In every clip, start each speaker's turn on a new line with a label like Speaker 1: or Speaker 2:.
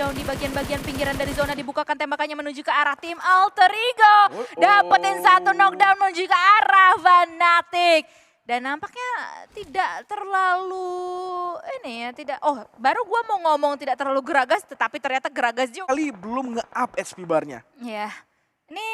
Speaker 1: knockdown di bagian-bagian pinggiran dari zona, dibukakan tembakannya menuju ke arah tim Alter Ego. Dapetin satu knockdown menuju ke arah Fnatic. Dan nampaknya tidak terlalu baru gua mau ngomong tidak terlalu geragas, tetapi ternyata geragas juga.
Speaker 2: Kali belum nge-up HP barnya.
Speaker 1: Ya, ini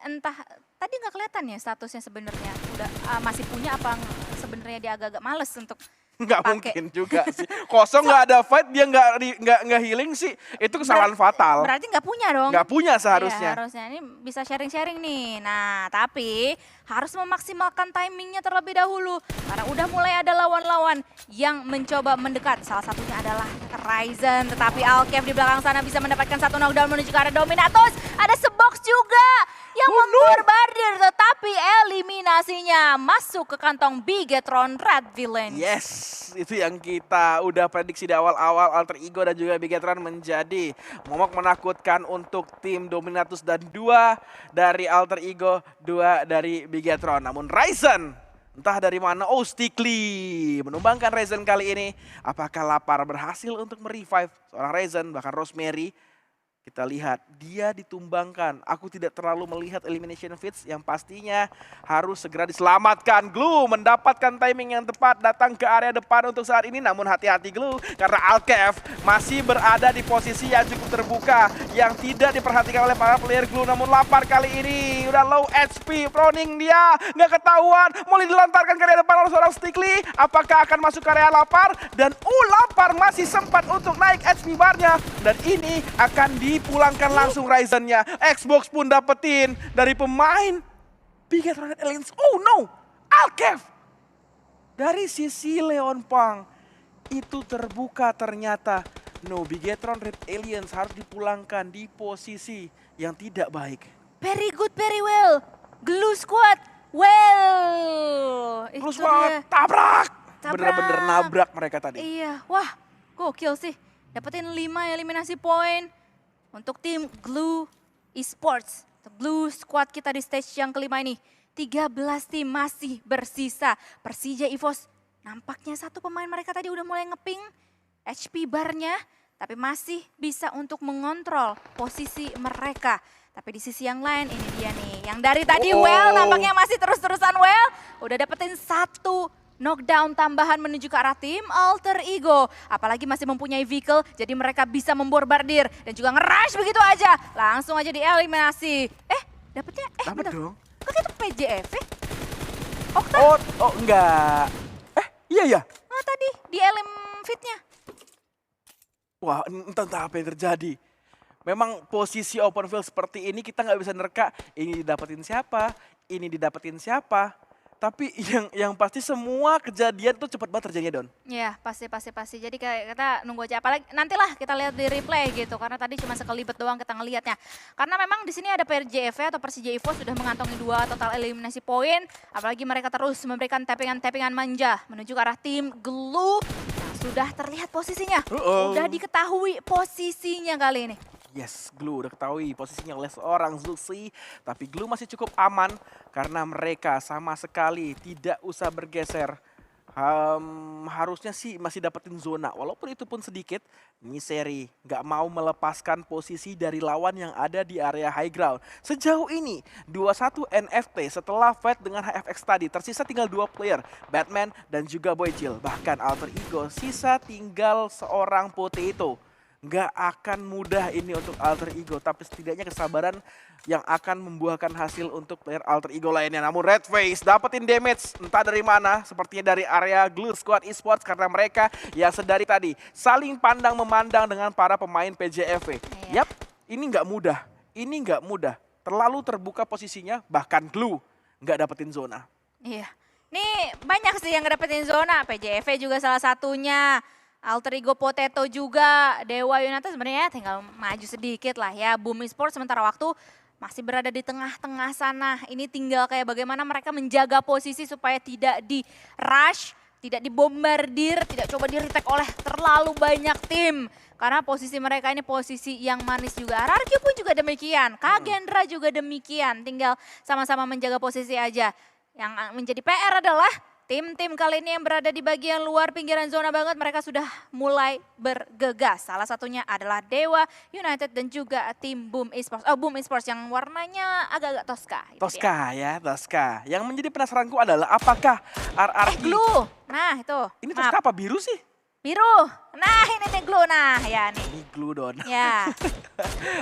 Speaker 1: entah tadi nggak kelihatan ya statusnya sebenarnya udah masih punya apa sebenarnya dia agak-agak males untuk
Speaker 2: Nggak
Speaker 1: pakai.
Speaker 2: mungkin juga sih. Kosong nggak ada fight, dia nggak healing sih. Itu kesalahan fatal.
Speaker 1: Berarti nggak punya dong.
Speaker 2: Nggak punya
Speaker 1: Iya,
Speaker 2: seharusnya.
Speaker 1: harusnya ini bisa sharing-sharing nih. Nah, tapi harus memaksimalkan timingnya terlebih dahulu. Karena udah mulai ada lawan-lawan yang mencoba mendekat. Salah satunya adalah Ryzen. Tetapi Alkev di belakang sana bisa mendapatkan satu knockdown menuju ke arah Dominatus. Ada Sebox juga yang memborbardir. Tetapi eliminasinya masuk ke kantong Bigetron Red Villain.
Speaker 2: Yes, itu yang kita udah prediksi di awal-awal. Alter Ego dan juga Bigetron menjadi momok menakutkan untuk tim Dominatus, dan 2 dari Alter Ego, 2 dari Bigetron. Namun Ryzen entah dari mana, Stickly menumbangkan Ryzen kali ini. Apakah Lapar berhasil untuk merevive seorang Ryzen, bahkan Rosemary? Kita lihat, dia ditumbangkan. Aku tidak terlalu melihat elimination feeds, yang pastinya harus segera diselamatkan. Glue mendapatkan timing yang tepat, datang ke area depan untuk saat ini. Namun hati-hati Glue, karena Alkev masih berada di posisi yang cukup terbuka, yang tidak diperhatikan oleh para player Glue. Namun Lapar kali ini udah low HP, proning dia, nggak ketahuan. Mulai dilontarkan ke area depan oleh seorang Stickly. Apakah akan masuk ke area Lapar? Dan Lapar masih sempat untuk naik HP barnya. Dan ini akan dipulangkan langsung Ryzen-nya. Xbox pun dapetin dari pemain Bigetron Red Aliens. Oh no, Alkev dari sisi Leon Pang itu terbuka ternyata. No, Bigetron Red Aliens harus dipulangkan di posisi yang tidak baik.
Speaker 1: Very good, very well. Glue Squad, well.
Speaker 2: Glue
Speaker 1: Itu
Speaker 2: Squad
Speaker 1: dia.
Speaker 2: tabrak.
Speaker 1: Tabrak.
Speaker 2: Bener-bener nabrak mereka tadi.
Speaker 1: Iya, wah gokil sih. Dapetin 5 eliminasi poin untuk tim Glue Esports. Glue Squad kita di stage yang kelima ini. 13 tim masih bersisa. Persija EVOS nampaknya satu pemain mereka tadi udah mulai ngeping HP barnya. Tapi masih bisa untuk mengontrol posisi mereka. Tapi di sisi yang lain ini dia nih. Yang dari tadi Well nampaknya masih terus-terusan Well. Udah dapetin satu knockdown tambahan menuju ke arah tim Alter Ego. Apalagi masih mempunyai vehicle, jadi mereka bisa memborbardir. Dan juga nge-rush begitu aja. Langsung aja dieliminasi. Dapetnya,
Speaker 2: Dapet
Speaker 1: bentar.
Speaker 2: dong.
Speaker 1: Kok itu PJF ya? Okta?
Speaker 2: Oh enggak. Iya.
Speaker 1: Nah tadi, di elim fitnya.
Speaker 2: Wah, entah apa yang terjadi. Memang posisi open field seperti ini kita nggak bisa nerka. Ini didapetin siapa, ini didapetin siapa. Tapi yang pasti semua kejadian tuh cepat banget terjadinya, Don.
Speaker 1: Iya, pasti. Jadi kayak kita nunggu aja, apalagi nantilah kita lihat di replay gitu. Karena tadi cuma sekelibet doang kita ngelihatnya. Karena memang di sini ada PRJV atau Persija EVOS sudah mengantongi 2 total eliminasi poin. Apalagi mereka terus memberikan tappingan-tappingan manja menuju ke arah tim Glue. Nah, sudah terlihat posisinya. Sudah diketahui posisinya kali ini.
Speaker 2: Yes, Glue udah ketahui posisinya oleh seorang Zuxi. Tapi Glue masih cukup aman karena mereka sama sekali tidak usah bergeser. Harusnya sih masih dapetin zona, walaupun itu pun sedikit. Misery nggak mau melepaskan posisi dari lawan yang ada di area high ground. Sejauh ini 21 NFT setelah fight dengan HFX tadi. Tersisa tinggal 2 player, Batman dan juga Boychill. Bahkan Alter Ego sisa tinggal seorang Potato. Nggak akan mudah ini untuk Alter Ego, tapi setidaknya kesabaran yang akan membuahkan hasil untuk player Alter Ego lainnya. Namun Red Face dapetin damage entah dari mana, sepertinya dari area Glue Squad Esports, karena mereka yang sedari tadi saling pandang memandang dengan para pemain PJFV. Yap, ini nggak mudah, terlalu terbuka posisinya, bahkan Glue nggak dapetin zona.
Speaker 1: Iya, nih banyak sih yang dapetin zona, PJV juga salah satunya. Alter Ego Potato juga, Dewa United sebenarnya tinggal maju sedikit lah ya. Boom Esports sementara waktu masih berada di tengah-tengah sana. Ini tinggal kayak bagaimana mereka menjaga posisi supaya tidak di-rush, tidak dibombardir, tidak coba di-retake oleh terlalu banyak tim. Karena posisi mereka ini posisi yang manis juga. RRQ pun juga demikian, Kagendra juga demikian. Tinggal sama-sama menjaga posisi aja. Yang menjadi PR adalah Tim-tim kali ini yang berada di bagian luar pinggiran zona banget, mereka sudah mulai bergegas. Salah satunya adalah Dewa United dan juga tim Boom Esports. Boom Esports yang warnanya agak-agak Tosca. Itu
Speaker 2: Tosca ya, Tosca. Yang menjadi penasaranku adalah apakah RRQ...
Speaker 1: Glue. Nah itu.
Speaker 2: Ini Tosca apa biru sih?
Speaker 1: Biru. Nah ini nih Glue. Nah ya nih.
Speaker 2: Ini Glue Don.
Speaker 1: Ya.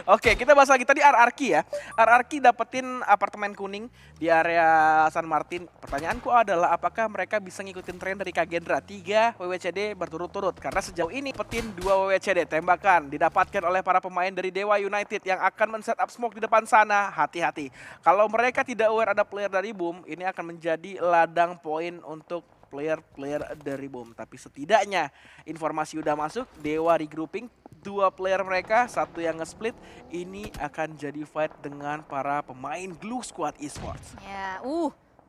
Speaker 2: Oke, kita bahas lagi tadi RRQ ya. RRQ dapetin apartemen kuning di area San Martin. Pertanyaanku adalah apakah mereka bisa ngikutin tren dari Kagendra 3 WWCD berturut-turut? Karena sejauh ini petin 2 WWCD tembakan didapatkan oleh para pemain dari Dewa United yang akan men-set up smoke di depan sana. Hati-hati. Kalau mereka tidak aware ada player dari Boom, ini akan menjadi ladang poin untuk player-player dari Boom. Tapi setidaknya informasi udah masuk, Dewa regrouping, 2 player mereka, 1 yang nge-split, ini akan jadi fight dengan para pemain Glue Squad Esports.
Speaker 1: Ya,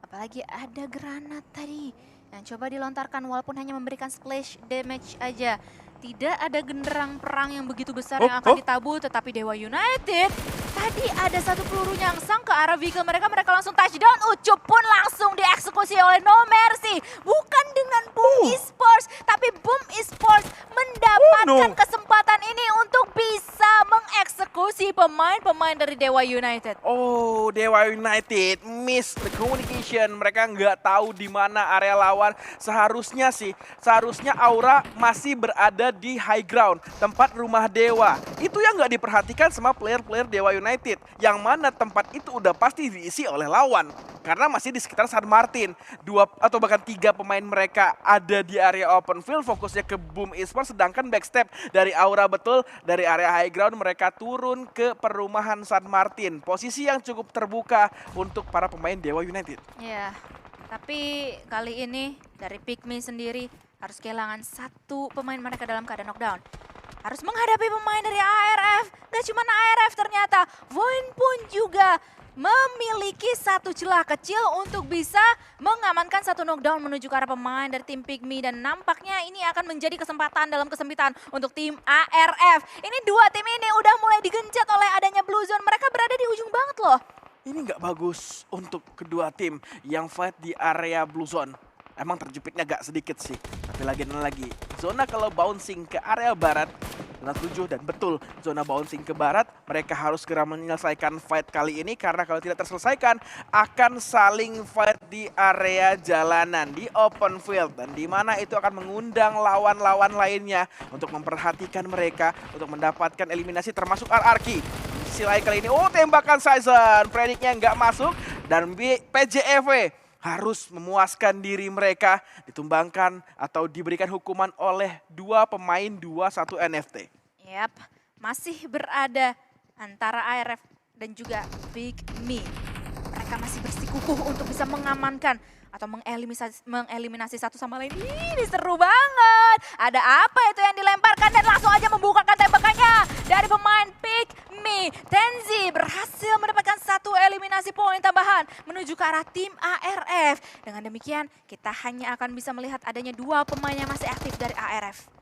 Speaker 1: apalagi ada granat tadi yang coba dilontarkan walaupun hanya memberikan splash damage aja. Tidak ada genderang perang yang begitu besar yang akan ditabuh, tetapi Dewa United tadi ada satu peluru nyangsang ke arah vehicle mereka, mereka langsung touchdown. Ucup pun langsung dieksekusi oleh No Mercy. Bukan dengan Boom Esports, tapi Boom Esports mendapatkan kesempatan ini untuk bisa mengeksekusi pemain-pemain dari Dewa United.
Speaker 2: Oh, Dewa United miss the communication. Mereka nggak tahu di mana area lawan. Seharusnya Aura masih berada di high ground, tempat rumah Dewa. Itu yang nggak diperhatikan sama player-player Dewa United. Yang mana tempat itu udah pasti diisi oleh lawan. Karena masih di sekitar San Martin. 2 atau bahkan 3 pemain mereka ada di area open field, fokusnya ke Boom Esports. Sedangkan backstep dari Aura betul, dari area high ground mereka turun ke perumahan San Martin. Posisi yang cukup terbuka untuk para pemain Dewa United.
Speaker 1: Ya, tapi kali ini dari Pygmy sendiri harus kehilangan 1 pemain mereka dalam keadaan knockdown. Harus menghadapi pemain dari ARF. Gak cuma ARF ternyata, Void pun juga memiliki 1 celah kecil untuk bisa mengamankan 1 knockdown menuju ke arah pemain dari tim Pygmy. Dan nampaknya ini akan menjadi kesempatan dalam kesempitan untuk tim ARF. Ini 2 tim ini udah mulai digenjot oleh adanya Blue Zone. Mereka berada di ujung banget loh.
Speaker 2: Ini nggak bagus untuk kedua tim yang fight di area Blue Zone. Emang terjepitnya gak sedikit sih. Tapi lagi, zona kalau bouncing ke area barat, zona 7 dan betul zona bouncing ke barat, mereka harus segera menyelesaikan fight kali ini. Karena kalau tidak terselesaikan, akan saling fight di area jalanan, di open field. Dan di mana itu akan mengundang lawan-lawan lainnya untuk memperhatikan mereka, untuk mendapatkan eliminasi termasuk RRQ. Sisi lain kali ini, tembakan Sizen, prediknya nggak masuk. Dan PJEV harus memuaskan diri mereka, ditumbangkan atau diberikan hukuman oleh 2 pemain 21 NFT.
Speaker 1: Yap, masih berada antara ARF dan juga Pygmy. Mereka masih bersikukuh untuk bisa mengamankan atau mengeliminasi satu sama lain. Ini seru banget. Ada apa itu yang dilemparkan dan langsung aja membukakan tembakannya dari pemain Pygmy. Tenzi berhasil mendapatkan 1 eliminasi poin tambahan menuju ke arah tim ARF. Dengan demikian kita hanya akan bisa melihat adanya 2 pemain yang masih aktif dari ARF.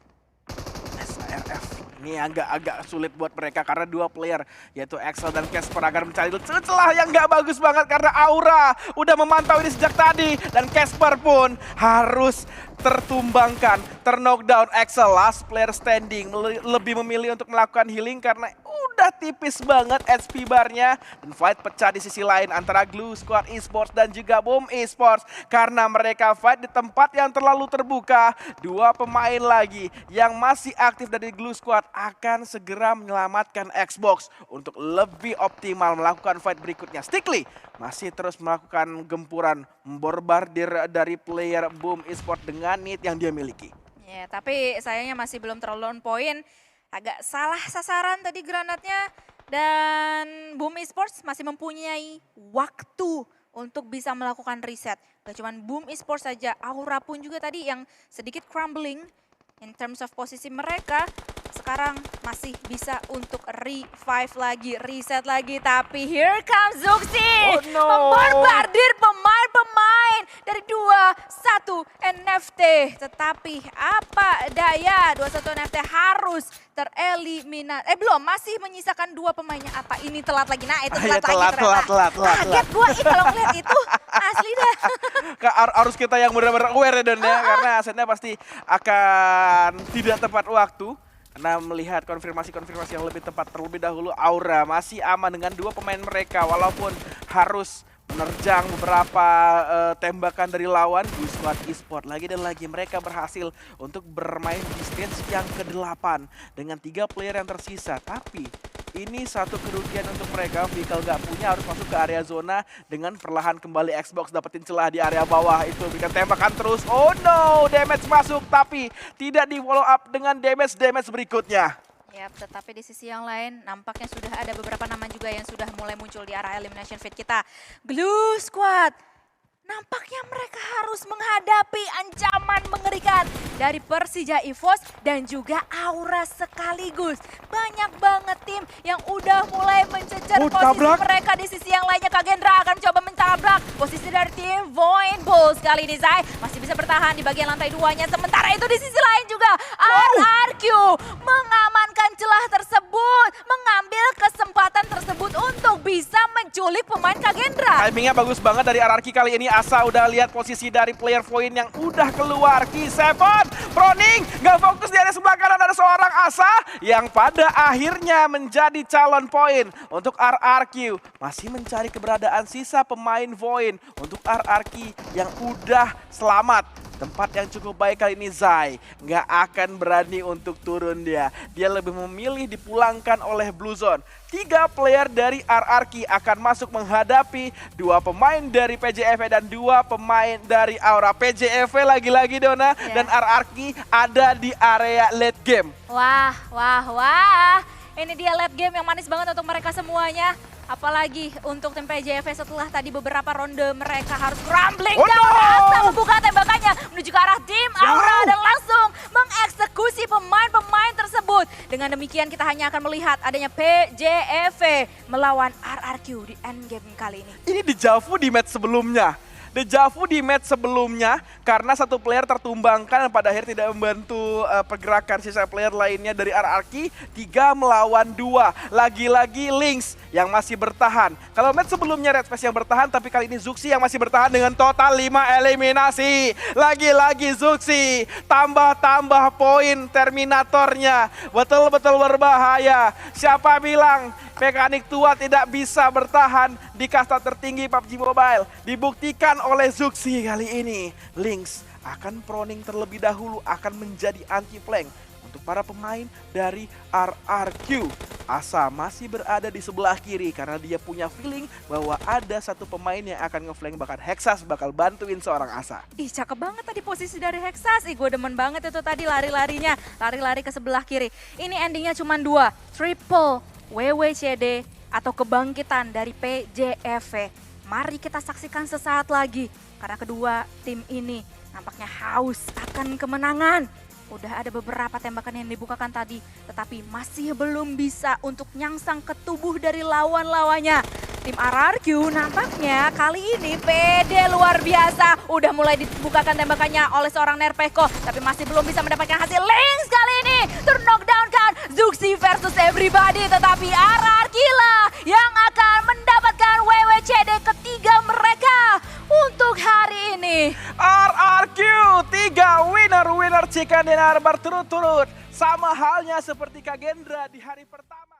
Speaker 2: ARF ini agak sulit buat mereka karena 2 player yaitu Axel dan Casper agar mencari celah yang nggak bagus banget karena Aura udah memantau ini sejak tadi dan Casper pun harus tertumbangkan, terknockdown. Axel last player standing lebih memilih untuk melakukan healing karena udah tipis banget HP barnya. Dan fight pecah di sisi lain antara Glue Squad Esports dan juga Boom Esports karena mereka fight di tempat yang terlalu terbuka. 2 pemain lagi yang masih aktif dari Glue Squad akan segera menyelamatkan Xbox untuk lebih optimal melakukan fight berikutnya. Stickly masih terus melakukan gempuran, memborbardir dari player Boom Esports dengan need yang dia miliki.
Speaker 1: Ya, tapi sayangnya masih belum terlalu on point. Agak salah sasaran tadi granatnya. Dan Boom Esports masih mempunyai waktu untuk bisa melakukan reset. Gak cuma Boom Esports saja, Aura pun juga tadi yang sedikit crumbling in terms of posisi mereka. Sekarang masih bisa untuk revive lagi, reset lagi. Tapi here comes Zuxi.
Speaker 2: Oh no.
Speaker 1: Membombardir pemain-pemain dari 21 NFT. Tetapi apa daya 21 NFT harus tereliminasi. Belum, masih menyisakan 2 pemainnya. Apa ini telat lagi? Nah itu
Speaker 2: Iya,
Speaker 1: telat lagi ternyata. Kaget gue kalau ngeliat itu. Asli dah.
Speaker 2: Harus kita yang benar-benar aware ya Don ya, karena asetnya pasti akan tidak tepat waktu. Karena melihat konfirmasi-konfirmasi yang lebih tepat terlebih dahulu, Aura masih aman dengan 2 pemain mereka walaupun harus menerjang beberapa tembakan dari lawan. Blue Squad Esports lagi dan lagi mereka berhasil untuk bermain di stage yang ke-8 dengan 3 player yang tersisa. Tapi ini satu kerugian untuk mereka, vehicle gak punya harus masuk ke area zona dengan perlahan kembali Xbox dapetin celah di area bawah itu bikin tembakan terus. Oh no, damage masuk tapi tidak di follow up dengan damage berikutnya.
Speaker 1: Yap, tetapi di sisi yang lain nampaknya sudah ada beberapa nama juga yang sudah mulai muncul di arah elimination feed kita. Blue Squad, nampaknya mereka harus menghadapi ancaman mengerikan dari Persija EVOS dan juga Aura sekaligus. Banyak banget tim yang udah mulai mencecar posisi mereka. Di sisi yang lainnya Kagendra akan mencoba mentabrak posisi dari tim Void Bulls. Kali ini Zai masih bisa bertahan di bagian lantai 2-nya. Sementara itu di sisi lain juga RRQ mengamankan celah tersebut, mengambil kesempatan tersebut untuk bisa menculik pemain Kagendra.
Speaker 2: Timingnya bagus banget dari RRQ kali ini. Asa udah lihat posisi dari player Void yang udah keluar. K7, Proning gak fokus di area sebelah kanan, ada seorang Asa yang pada akhirnya menjadi calon poin untuk RRQ. Masih mencari keberadaan sisa pemain Void untuk RRQ yang udah selamat. Tempat yang cukup baik kali ini Zai nggak akan berani untuk turun dia. Dia lebih memilih dipulangkan oleh Blue Zone. 3 player dari RRQ akan masuk menghadapi 2 pemain dari PJFE dan 2 pemain dari Aura. PJFE lagi-lagi Dona dan RRQ ada di area late game.
Speaker 1: Wah. Ini dia late game yang manis banget untuk mereka semuanya. Apalagi untuk tim PJFE setelah tadi beberapa ronde mereka harus scrambling down. Asa membuka tembakannya menuju ke arah tim Aura dan langsung mengeksekusi pemain-pemain tersebut. Dengan demikian kita hanya akan melihat adanya PJFE melawan RRQ di endgame kali ini.
Speaker 2: Ini dejavu di match sebelumnya. Dejavu di match sebelumnya karena satu player tertumbangkan dan pada akhirnya tidak membantu pergerakan sisa player lainnya dari RRQ. 3 melawan 2. Lagi-lagi Lynx yang masih bertahan. Kalau match sebelumnya Red Face yang bertahan, tapi kali ini Zuxi yang masih bertahan dengan total 5 eliminasi. Lagi-lagi Zuxi tambah-tambah poin Terminatornya. Betul-betul berbahaya. Siapa bilang mekanik tua tidak bisa bertahan di kasta tertinggi PUBG Mobile? Dibuktikan oleh Zuxi kali ini. Lynx akan proning terlebih dahulu, akan menjadi anti-flank untuk para pemain dari RRQ. Asa masih berada di sebelah kiri karena dia punya feeling bahwa ada satu pemain yang akan ngeflank, bahkan Hexas bakal bantuin seorang Asa.
Speaker 1: Ih, cakep banget tadi posisi dari Hexas. Gue demen banget itu tadi lari-larinya. Lari-lari ke sebelah kiri. Ini endingnya cuma 2. Triple WWCD atau kebangkitan dari PJFE. Mari kita saksikan sesaat lagi. Karena kedua tim ini nampaknya haus akan kemenangan. Udah ada beberapa tembakan yang dibukakan tadi, tetapi masih belum bisa untuk nyangsang ke tubuh dari lawan-lawannya. Tim RRQ nampaknya kali ini pede luar biasa. Udah mulai dibukakan tembakannya oleh seorang Nerpeko, tapi masih belum bisa mendapatkan hasil. Lynx kali ini terknockdown kan. Zuxi versus everybody, tetapi RRQ lah yang akan mendapatkan WWCD ketiga mereka untuk hari ini.
Speaker 2: RRQ 3 winner chicken dinner berturut-turut. Sama halnya seperti Kagendra di hari pertama.